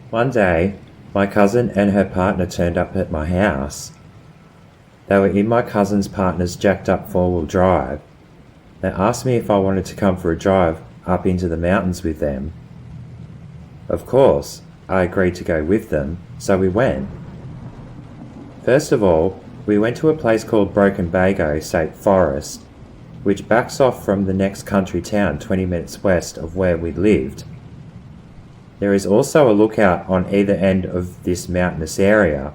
One day, my cousin and her partner turned up at my house. They were in my cousin's partner's jacked up 4-wheel drive. They asked me if I wanted to come for a drive up into the mountains with them. Of course, I agreed to go with them, so we went. First of all, we went to a place called Broken Bago State Forest, which backs off from the next country town 20 minutes west of where we lived. There is also a lookout on either end of this mountainous area.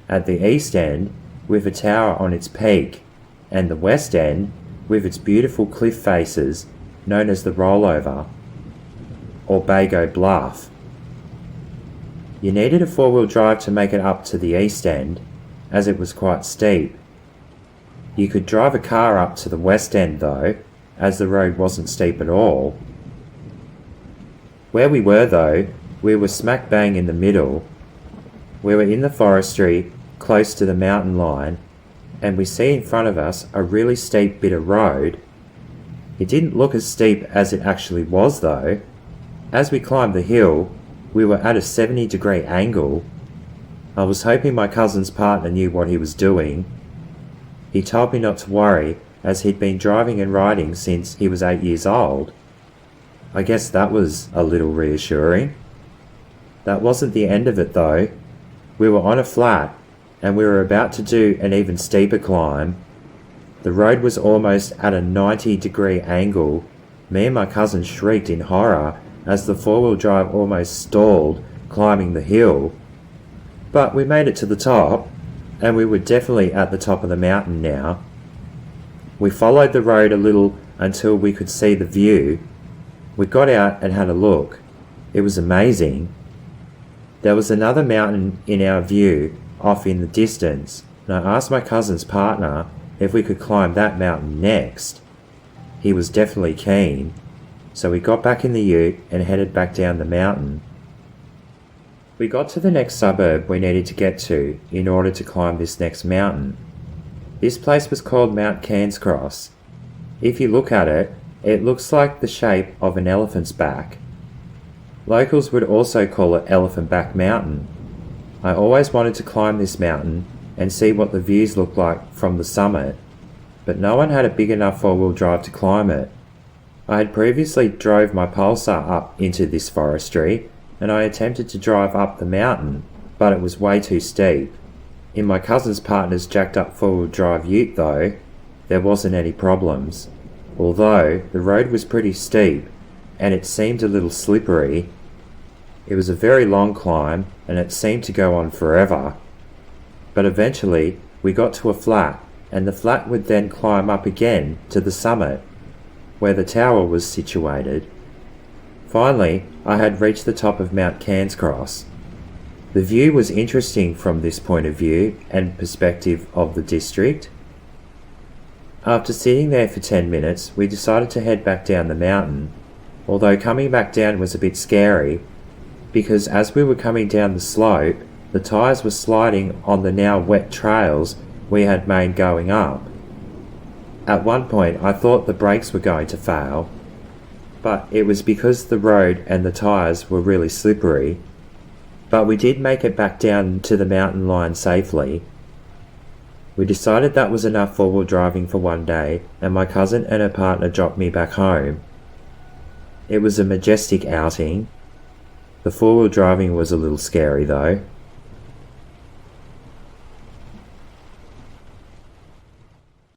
At the east end, with a tower on its peak, and the west end, with its beautiful cliff faces, known as the Rollover, or Bago Bluff. You needed a 4-wheel drive to make it up to the east end, as it was quite steep. You could drive a car up to the west end though, as the road wasn't steep at all. Where we were though, we were smack bang in the middle. We were in the forestry, close to the mountain line, and we see in front of us a really steep bit of road. It didn't look as steep as it actually was though. As we climbed the hill, we were at a 70-degree angle. I was hoping my cousin's partner knew what he was doing. He told me not to worry, as he'd been driving and riding since he was 8 years old. I guess that was a little reassuring. That wasn't the end of it though. We were on a flat, and we were about to do an even steeper climb. The road was almost at a 90-degree angle. Me and my cousin shrieked in horror as the 4-wheel drive almost stalled climbing the hill. But we made it to the top, and we were definitely at the top of the mountain now. We followed the road a little until we could see the view. We got out and had a look. It was amazing. There was another mountain in our view off in the distance, and I asked my cousin's partner if we could climb that mountain next. He was definitely keen, so we got back in the ute and headed back down the mountain. We got to the next suburb we needed to get to in order to climb this next mountain. This place was called Mount Cairnscross. If you look at it, it looks like the shape of an elephant's back. Locals would also call it Elephant Back Mountain. I always wanted to climb this mountain and see what the views look like from the summit, but no one had a big enough 4-wheel drive to climb it. I had previously drove my Pulsar up into this forestry, and I attempted to drive up the mountain, but it was way too steep. In my cousin's partner's jacked up 4-wheel drive ute though, there wasn't any problems. Although the road was pretty steep, and it seemed a little slippery. It was a very long climb, and it seemed to go on forever. But eventually, we got to a flat, and the flat would then climb up again to the summit, where the tower was situated. Finally, I had reached the top of Mount Cairnscross. The view was interesting from this point of view and perspective of the district. After sitting there for 10 minutes, we decided to head back down the mountain, although coming back down was a bit scary, because as we were coming down the slope, the tyres were sliding on the now wet trails we had made going up. At one point I thought the brakes were going to fail, but it was because the road and the tyres were really slippery. But we did make it back down to the mountain line safely. We decided that was enough 4-wheel driving for one day, and my cousin and her partner dropped me back home. It was a majestic outing. The 4-wheel driving was a little scary though.